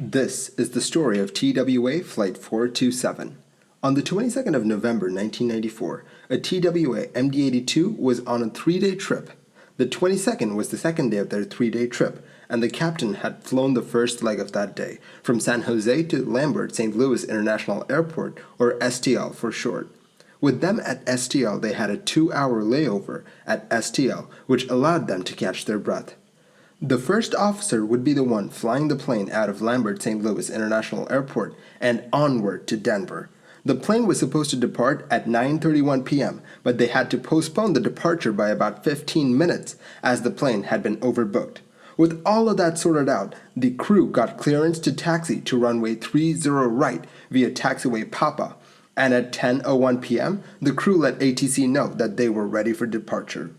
This is the story of TWA Flight 427. On the 22nd of November 1994, a TWA MD-82 was on a three-day trip. The 22nd was the second day of their three-day trip, and the captain had flown the first leg of that day from San Jose to Lambert St. Louis International Airport, or STL for short. With them at STL, they had a 2-hour layover at STL, which allowed them to catch their breath. The first officer would be the one flying the plane out of Lambert St. Louis International Airport and onward to Denver. The plane was supposed to depart at 9:31 p.m., but they had to postpone the departure by about 15 minutes as the plane had been overbooked. With all of that sorted out, the crew got clearance to taxi to runway 30 right via taxiway Papa, and at 10:01 p.m., the crew let ATC know that they were ready for departure.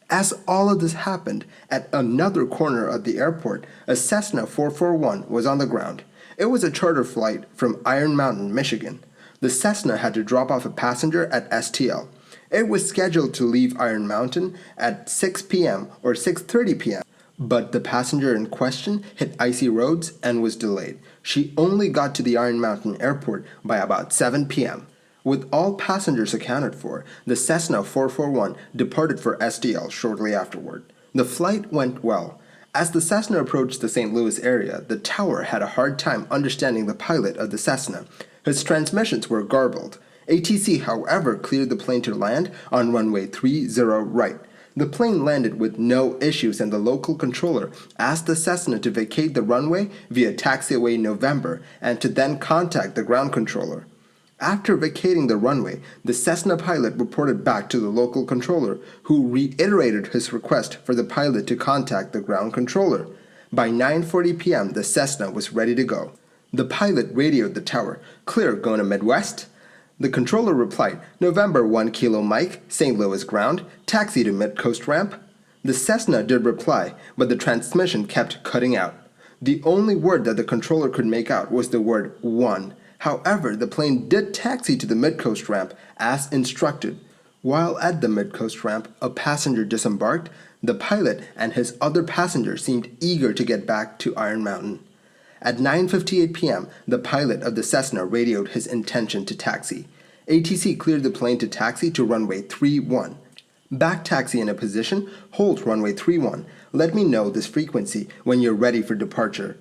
As all of this happened, at another corner of the airport, a Cessna 441 was on the ground. It was a charter flight from Iron Mountain, Michigan. The Cessna had to drop off a passenger at STL. It was scheduled to leave Iron Mountain at 6 p.m. or 6:30 p.m., but the passenger in question hit icy roads and was delayed. She only got to the Iron Mountain Airport by about 7 p.m. With all passengers accounted for, the Cessna 441 departed for STL shortly afterward. The flight went well. As the Cessna approached the St. Louis area, the tower had a hard time understanding the pilot of the Cessna. His transmissions were garbled. ATC, however, cleared the plane to land on runway 30 right. The plane landed with no issues, and the local controller asked the Cessna to vacate the runway via taxiway November and to then contact the ground controller. After vacating the runway, the Cessna pilot reported back to the local controller, who reiterated his request for the pilot to contact the ground controller. By 9:40 p.m., the Cessna was ready to go. The pilot radioed the tower, "Clear, going to Midwest?" The controller replied, "November 1 Kilo Mike, St. Louis ground, taxi to Midcoast ramp." The Cessna did reply, but the transmission kept cutting out. The only word that the controller could make out was the word 1. However, the plane did taxi to the Midcoast ramp as instructed. While at the Midcoast ramp, a passenger disembarked. The pilot and his other passenger seemed eager to get back to Iron Mountain. At 9:58 p.m., the pilot of the Cessna radioed his intention to taxi. ATC cleared the plane to taxi to runway 31. Back taxi in a position, hold runway 31. Let me know this frequency when you're ready for departure.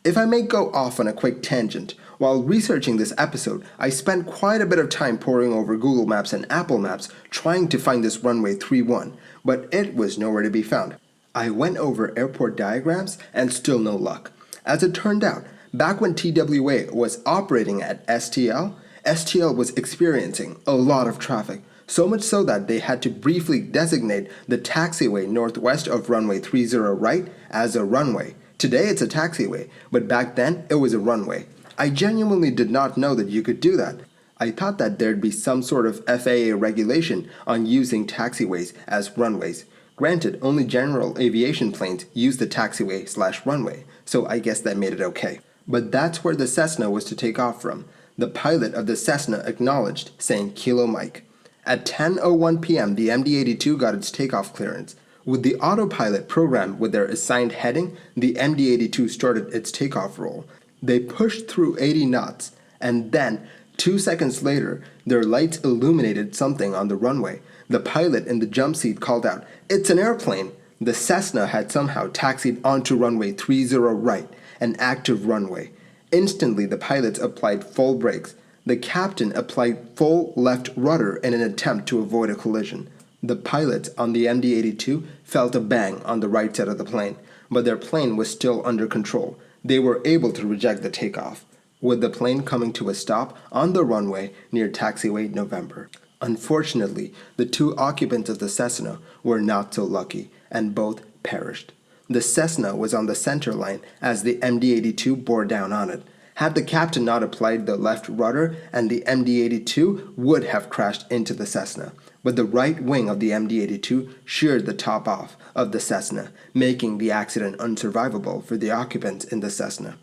If I may go off on a quick tangent, while researching this episode, I spent quite a bit of time poring over Google Maps and Apple Maps trying to find this runway 31, but it was nowhere to be found. I went over airport diagrams and still no luck. As it turned out, back when TWA was operating at STL, STL was experiencing a lot of traffic, so much so that they had to briefly designate the taxiway northwest of runway 30 right as a runway. Today it's a taxiway, but back then it was a runway. I genuinely did not know that you could do that. I thought that there'd be some sort of FAA regulation on using taxiways as runways. Granted, only general aviation planes use the taxiway/runway, so I guess that made it okay. But that's where the Cessna was to take off from. The pilot of the Cessna acknowledged, saying Kilo Mike. At 10:01 p.m., the MD-82 got its takeoff clearance. With the autopilot programmed with their assigned heading, the MD-82 started its takeoff roll. They pushed through 80 knots, and then, 2 seconds later, their lights illuminated something on the runway. The pilot in the jump seat called out, "It's an airplane!" The Cessna had somehow taxied onto runway 30 right, an active runway. Instantly, the pilots applied full brakes. The captain applied full left rudder in an attempt to avoid a collision. The pilots on the MD-82 felt a bang on the right side of the plane, but their plane was still under control. They were able to reject the takeoff, with the plane coming to a stop on the runway near taxiway November. Unfortunately, the 2 occupants of the Cessna were not so lucky, and both perished. The Cessna was on the center line as the MD-82 bore down on it. Had the captain not applied the left rudder, and the MD-82 would have crashed into the Cessna. But the right wing of the MD-82 sheared the top off of the Cessna, making the accident unsurvivable for the occupants in the Cessna.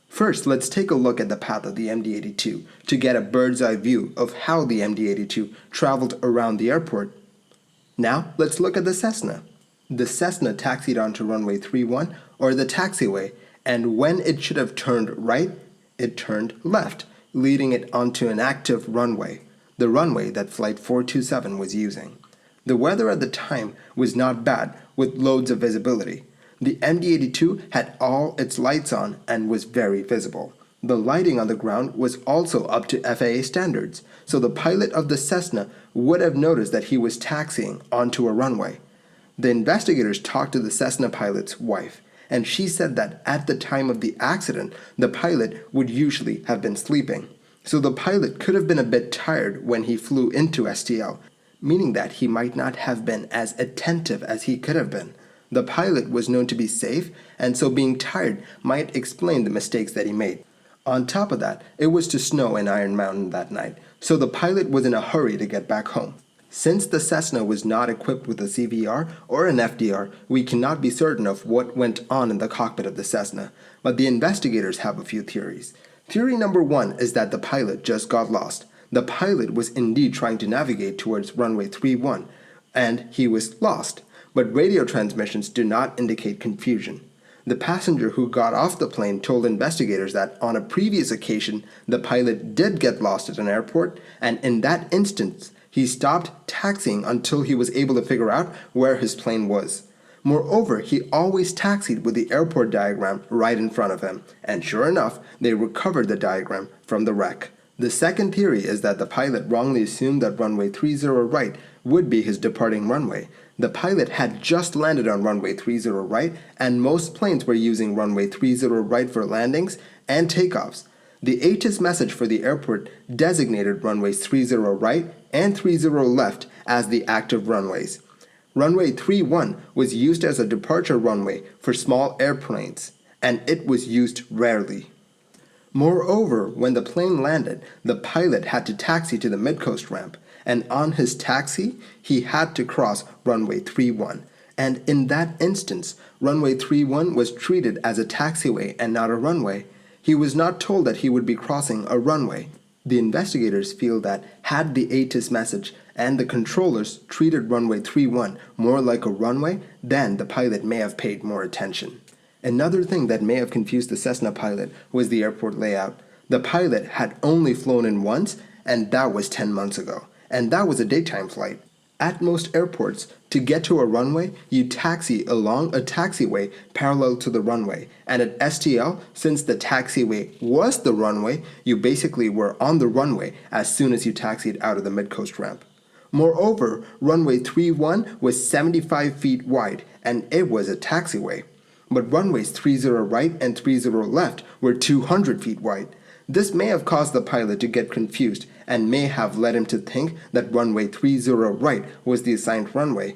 First, let's take a look at the path of the MD-82 to get a bird's-eye view of how the MD-82 traveled around the airport. Now, let's look at the Cessna. The Cessna taxied onto runway 31, or the taxiway, and when it should have turned right, it turned left, leading it onto an active runway, the runway that Flight 427 was using. The weather at the time was not bad, with loads of visibility. The MD-82 had all its lights on and was very visible. The lighting on the ground was also up to FAA standards, so the pilot of the Cessna would have noticed that he was taxiing onto a runway. The investigators talked to the Cessna pilot's wife, and she said that at the time of the accident, the pilot would usually have been sleeping. So the pilot could have been a bit tired when he flew into STL, meaning that he might not have been as attentive as he could have been. The pilot was known to be safe, and so being tired might explain the mistakes that he made. On top of that, it was to snow in Iron Mountain that night, so the pilot was in a hurry to get back home. Since the Cessna was not equipped with a CVR or an FDR, we cannot be certain of what went on in the cockpit of the Cessna, but the investigators have a few theories. Theory number 1 is that the pilot just got lost. The pilot was indeed trying to navigate towards runway 31, and he was lost, but radio transmissions do not indicate confusion. The passenger who got off the plane told investigators that on a previous occasion, the pilot did get lost at an airport, and in that instance, he stopped taxiing until he was able to figure out where his plane was. Moreover, he always taxied with the airport diagram right in front of him, and sure enough, they recovered the diagram from the wreck. The second theory is that the pilot wrongly assumed that runway 30 right would be his departing runway. The pilot had just landed on runway 30 right, and most planes were using runway 30 right for landings and takeoffs. The ATIS message for the airport designated runways 30 right and 30 left as the active runways. Runway 31 was used as a departure runway for small airplanes, and it was used rarely. Moreover, when the plane landed, the pilot had to taxi to the midcoast ramp, and on his taxi, he had to cross runway 31. And in that instance, runway 31 was treated as a taxiway and not a runway. He was not told that he would be crossing a runway. The investigators feel that had the ATIS message and the controllers treated runway 31 more like a runway, then the pilot may have paid more attention. Another thing that may have confused the Cessna pilot was the airport layout. The pilot had only flown in once, and that was 10 months ago, and that was a daytime flight. At most airports, to get to a runway, you taxi along a taxiway parallel to the runway, and at STL, since the taxiway was the runway, you basically were on the runway as soon as you taxied out of the midcoast ramp. Moreover, runway 31 was 75 feet wide, and it was a taxiway. But runways 30 right and 30 left were 200 feet wide. This may have caused the pilot to get confused and may have led him to think that runway 30 right was the assigned runway.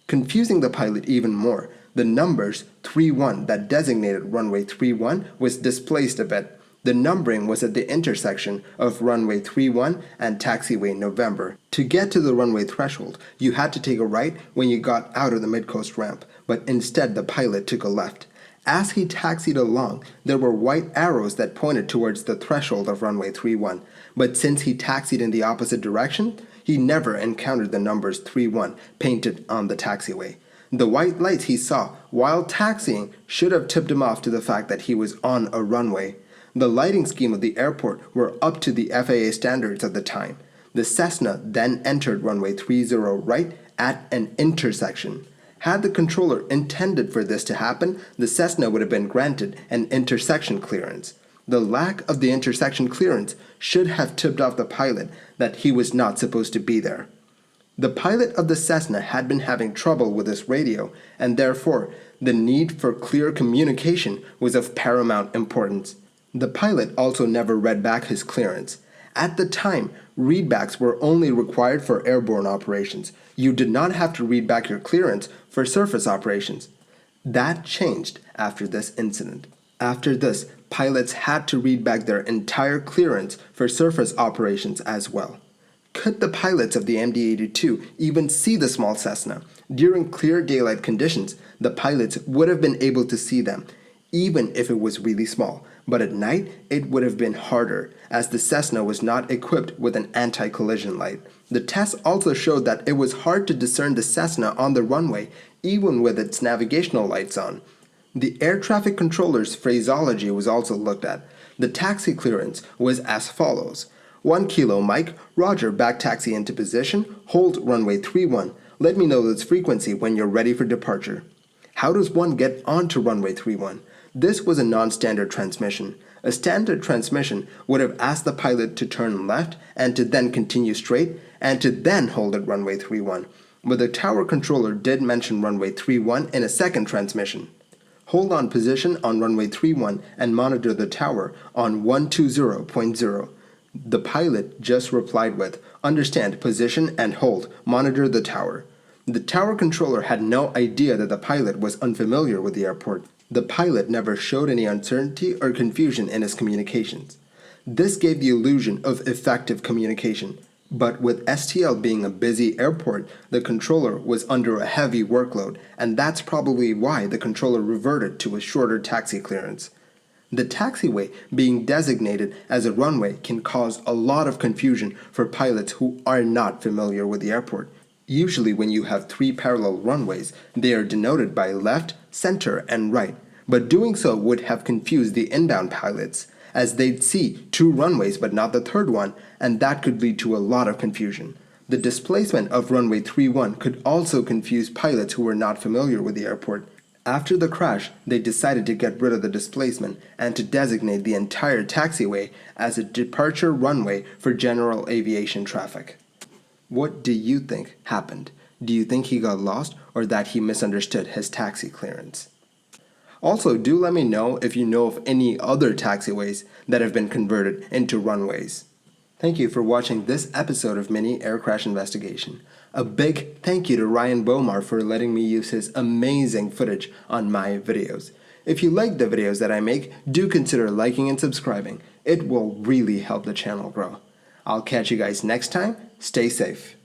Confusing the pilot even more, the numbers 31 that designated runway 31 was displaced a bit. The numbering was at the intersection of runway 31 and taxiway November. To get to the runway threshold, you had to take a right when you got out of the midcoast ramp, but instead the pilot took a left. As he taxied along, there were white arrows that pointed towards the threshold of runway 31, but since he taxied in the opposite direction, he never encountered the numbers 31 painted on the taxiway. The white lights he saw while taxiing should have tipped him off to the fact that he was on a runway. The lighting scheme of the airport were up to the FAA standards at the time. The Cessna then entered runway 30 right at an intersection. Had the controller intended for this to happen, the Cessna would have been granted an intersection clearance. The lack of the intersection clearance should have tipped off the pilot that he was not supposed to be there. The pilot of the Cessna had been having trouble with his radio, and therefore the need for clear communication was of paramount importance. The pilot also never read back his clearance. At the time, readbacks were only required for airborne operations. You did not have to read back your clearance for surface operations. That changed after this incident. After this, pilots had to read back their entire clearance for surface operations as well. Could the pilots of the MD-82 even see the small Cessna? During clear daylight conditions, the pilots would have been able to see them, even if it was really small. But at night, it would have been harder, as the Cessna was not equipped with an anti-collision light. The tests also showed that it was hard to discern the Cessna on the runway, even with its navigational lights on. The air traffic controller's phraseology was also looked at. The taxi clearance was as follows. 1 kilo Mike, Roger, back taxi into position, hold runway 31. Let me know its frequency when you're ready for departure. How does one get onto runway 31? This was a non-standard transmission. A standard transmission would have asked the pilot to turn left and to then continue straight and to then hold at runway 31. But the tower controller did mention runway 31 in a second transmission. Hold on position on runway 31 and monitor the tower on 120.0. The pilot just replied with, understand position and hold, monitor the tower. The tower controller had no idea that the pilot was unfamiliar with the airport. The pilot never showed any uncertainty or confusion in his communications. This gave the illusion of effective communication. But with STL being a busy airport, the controller was under a heavy workload, and that's probably why the controller reverted to a shorter taxi clearance. The taxiway being designated as a runway can cause a lot of confusion for pilots who are not familiar with the airport. Usually when you have 3 parallel runways, they are denoted by left, center, and right, but doing so would have confused the inbound pilots, as they'd see 2 runways but not the third one, and that could lead to a lot of confusion. The displacement of runway 31 could also confuse pilots who were not familiar with the airport. After the crash, they decided to get rid of the displacement and to designate the entire taxiway as a departure runway for general aviation traffic. What do you think happened? Do you think he got lost or that he misunderstood his taxi clearance? Also, do let me know if you know of any other taxiways that have been converted into runways. Thank you for watching this episode of Mini Air Crash Investigation. A big thank you to Ryan Bomar for letting me use his amazing footage on my videos. If you like the videos that I make, do consider liking and subscribing. It will really help the channel grow. I'll catch you guys next time. Stay safe.